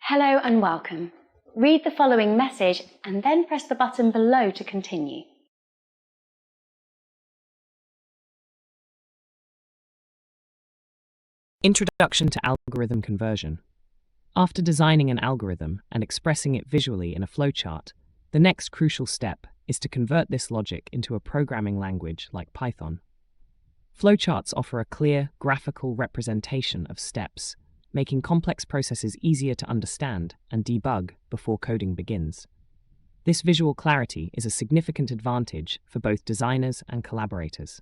Hello and welcome. Read the following message and then press the button below to continue. Introduction to algorithm conversion. After designing an algorithm and expressing it visually in a flowchart, the next crucial step is to convert this logic into a programming language like Python. Flowcharts offer a clear, graphical representation of steps, making complex processes easier to understand and debug before coding begins. This visual clarity is a significant advantage for both designers and collaborators.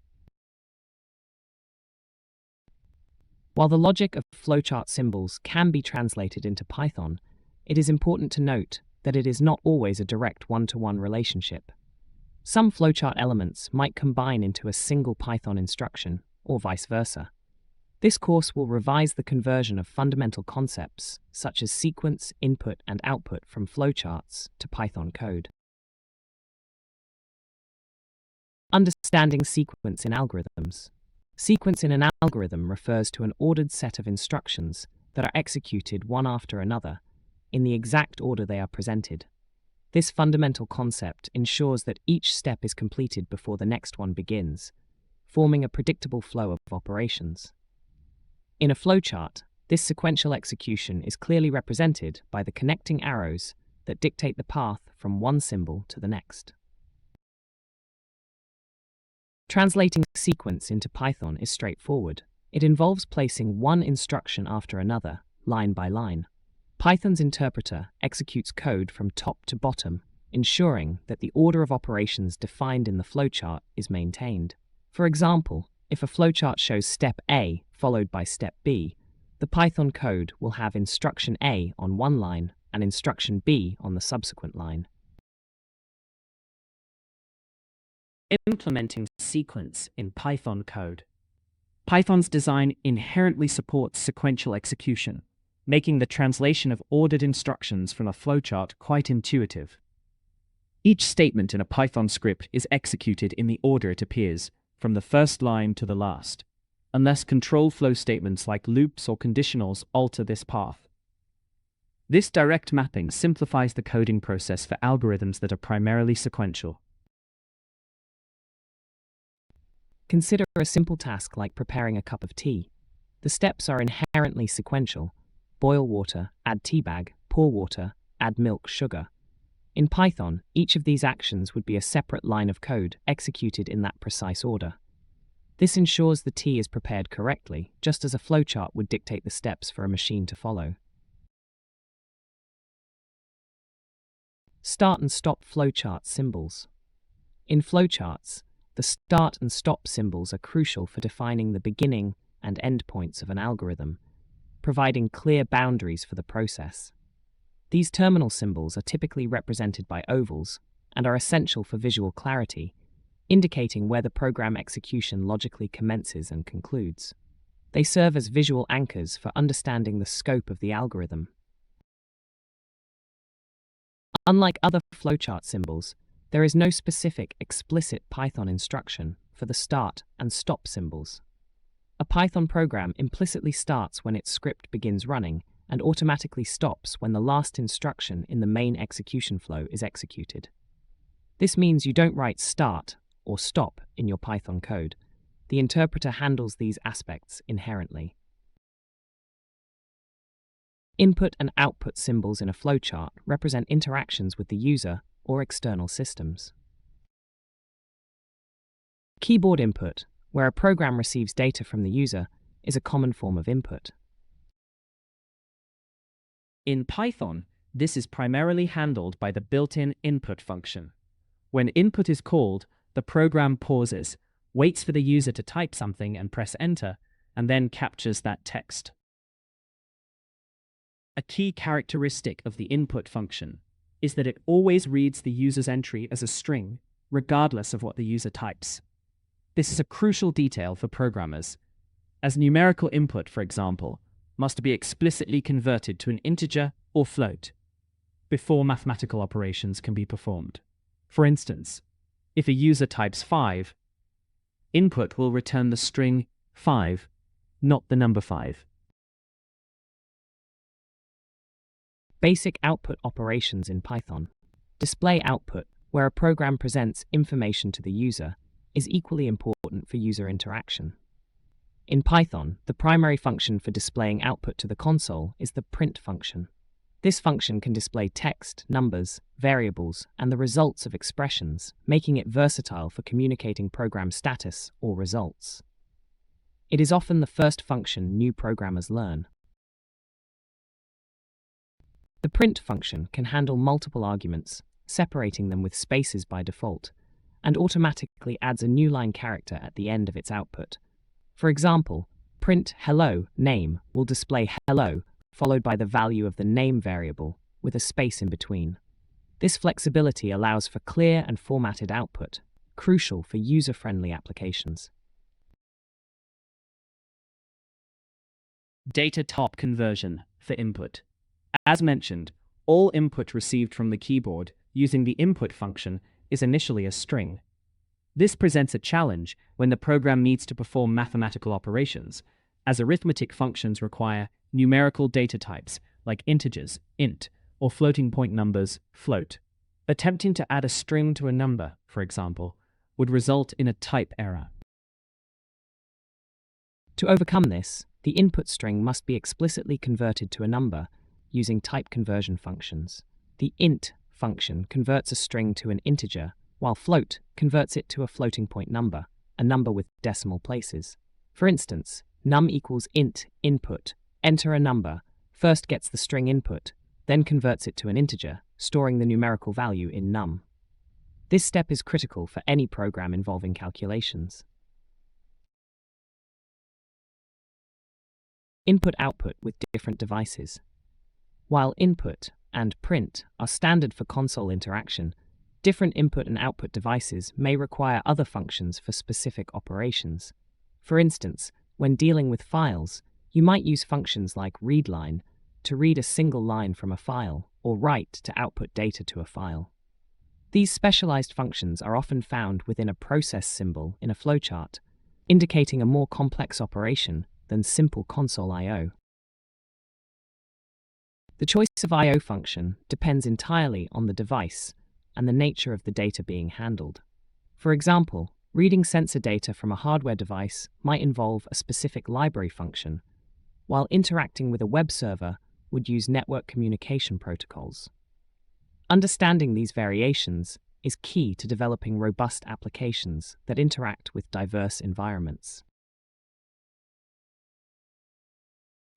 While the logic of flowchart symbols can be translated into Python, it is important to note that it is not always a direct one-to-one relationship. Some flowchart elements might combine into a single Python instruction, or vice versa. This course will revise the conversion of fundamental concepts, such as sequence, input, and output from flowcharts to Python code. Understanding sequence in algorithms. Sequence in an algorithm refers to an ordered set of instructions that are executed one after another, in the exact order they are presented. This fundamental concept ensures that each step is completed before the next one begins, forming a predictable flow of operations. In a flowchart, this sequential execution is clearly represented by the connecting arrows that dictate the path from one symbol to the next. Translating sequence into Python is straightforward. It involves placing one instruction after another, line by line. Python's interpreter executes code from top to bottom, ensuring that the order of operations defined in the flowchart is maintained. For example, if a flowchart shows step A followed by step B, the Python code will have instruction A on one line and instruction B on the subsequent line. Implementing sequence in Python code. Python's design inherently supports sequential execution, making the translation of ordered instructions from a flowchart quite intuitive. Each statement in a Python script is executed in the order it appears, from the first line to the last, unless control flow statements like loops or conditionals alter this path. This direct mapping simplifies the coding process for algorithms that are primarily sequential. Consider a simple task like preparing a cup of tea. The steps are inherently sequential. Boil water, add tea bag, pour water, add milk, sugar. In Python, each of these actions would be a separate line of code executed in that precise order. This ensures the tea is prepared correctly, just as a flowchart would dictate the steps for a machine to follow. Start and stop flowchart symbols. In flowcharts, the start and stop symbols are crucial for defining the beginning and end points of an algorithm, providing clear boundaries for the process. These terminal symbols are typically represented by ovals and are essential for visual clarity, indicating where the program execution logically commences and concludes. They serve as visual anchors for understanding the scope of the algorithm. Unlike other flowchart symbols, there is no specific, explicit Python instruction for the start and stop symbols. A Python program implicitly starts when its script begins running and automatically stops when the last instruction in the main execution flow is executed. This means you don't write start or stop in your Python code. The interpreter handles these aspects inherently. Input and output symbols in a flowchart represent interactions with the user or external systems. Keyboard input, where a program receives data from the user, is a common form of input. In Python, this is primarily handled by the built-in input function. When input is called, the program pauses, waits for the user to type something and press enter, and then captures that text. A key characteristic of the input function is that it always reads the user's entry as a string, regardless of what the user types. This is a crucial detail for programmers, as numerical input, for example, must be explicitly converted to an integer or float before mathematical operations can be performed. For instance, if a user types 5, input will return the string 5, not the number 5. Basic output operations in Python. Display output, where a program presents information to the user, is equally important for user interaction. In Python, the primary function for displaying output to the console is the print function. This function can display text, numbers, variables, and the results of expressions, making it versatile for communicating program status or results. It is often the first function new programmers learn. The print function can handle multiple arguments, separating them with spaces by default, and automatically adds a new line character at the end of its output. For example, print hello name will display hello followed by the value of the name variable with a space in between. This flexibility allows for clear and formatted output, crucial for user-friendly applications. Data type conversion for input. As mentioned, all input received from the keyboard using the input function is initially a string. This presents a challenge when the program needs to perform mathematical operations, as arithmetic functions require numerical data types like integers, int, or floating point numbers, float. Attempting to add a string to a number, for example, would result in a type error. To overcome this, the input string must be explicitly converted to a number using type conversion functions. The int function converts a string to an integer, while float converts it to a floating point number, a number with decimal places. For instance, num equals int input, enter a number, first gets the string input, then converts it to an integer, storing the numerical value in num. This step is critical for any program involving calculations. Input-output with different devices. While input and print are standard for console interaction, different input and output devices may require other functions for specific operations. For instance, when dealing with files, you might use functions like readLine to read a single line from a file, or write to output data to a file. These specialized functions are often found within a process symbol in a flowchart, indicating a more complex operation than simple console I/O. The choice of I/O function depends entirely on the device and the nature of the data being handled. For example, reading sensor data from a hardware device might involve a specific library function, while interacting with a web server would use network communication protocols. Understanding these variations is key to developing robust applications that interact with diverse environments.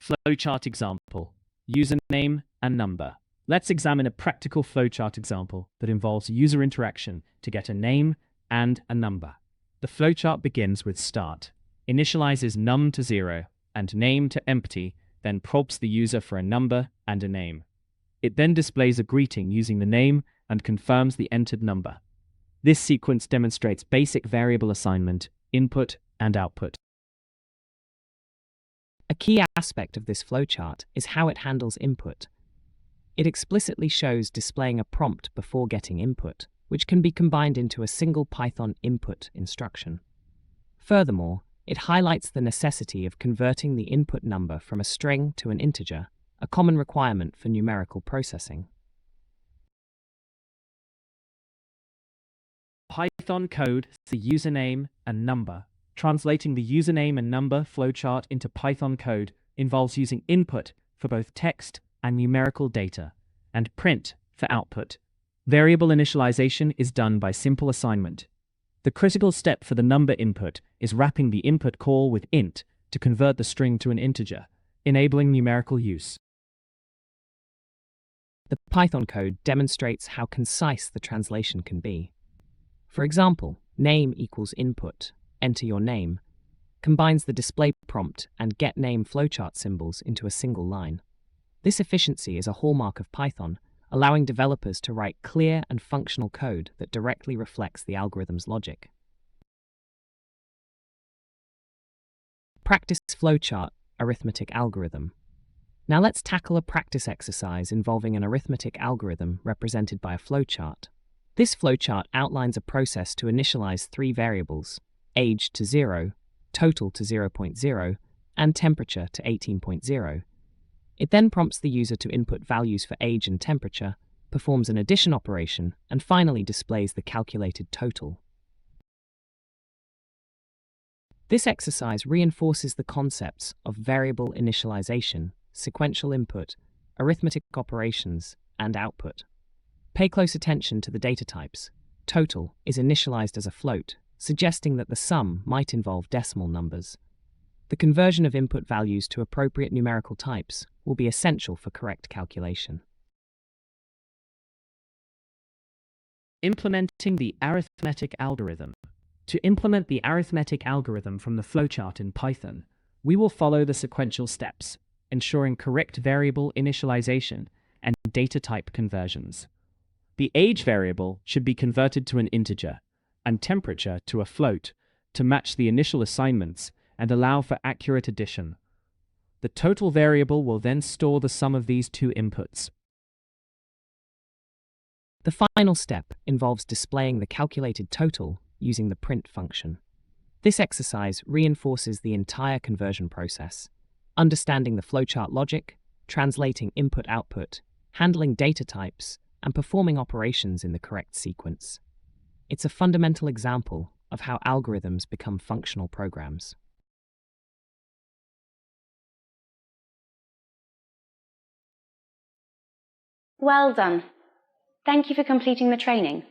Flowchart example, username and number. Let's examine a practical flowchart example that involves user interaction to get a name and a number. The flowchart begins with start, initializes num to 0 and name to empty, then prompts the user for a number and a name. It then displays a greeting using the name and confirms the entered number. This sequence demonstrates basic variable assignment, input, and output. A key aspect of this flowchart is how it handles input. It explicitly shows displaying a prompt before getting input, which can be combined into a single Python input instruction. Furthermore, it highlights the necessity of converting the input number from a string to an integer, a common requirement for numerical processing. Python code for username and number. Translating the username and number flowchart into Python code involves using input for both text and numerical data, and print for output. Variable initialization is done by simple assignment. The critical step for the number input is wrapping the input call with int to convert the string to an integer, enabling numerical use. The Python code demonstrates how concise the translation can be. For example, name equals input, enter your name, combines the display prompt and getName flowchart symbols into a single line. This efficiency is a hallmark of Python, allowing developers to write clear and functional code that directly reflects the algorithm's logic. Practice flowchart arithmetic algorithm. Now let's tackle a practice exercise involving an arithmetic algorithm represented by a flowchart. This flowchart outlines a process to initialize three variables: age to 0, total to 0.0, and temperature to 18.0. It then prompts the user to input values for age and temperature, performs an addition operation, and finally displays the calculated total. This exercise reinforces the concepts of variable initialization, sequential input, arithmetic operations, and output. Pay close attention to the data types. Total is initialized as a float, suggesting that the sum might involve decimal numbers. The conversion of input values to appropriate numerical types will be essential for correct calculation. Implementing the arithmetic algorithm. To implement the arithmetic algorithm from the flowchart in Python, we will follow the sequential steps, ensuring correct variable initialization and data type conversions. The age variable should be converted to an integer, and temperature to a float, to match the initial assignments and allow for accurate addition. The total variable will then store the sum of these two inputs. The final step involves displaying the calculated total using the print function. This exercise reinforces the entire conversion process, understanding the flowchart logic, translating input-output, handling data types, and performing operations in the correct sequence. It's a fundamental example of how algorithms become functional programs. Well done. Thank you for completing the training.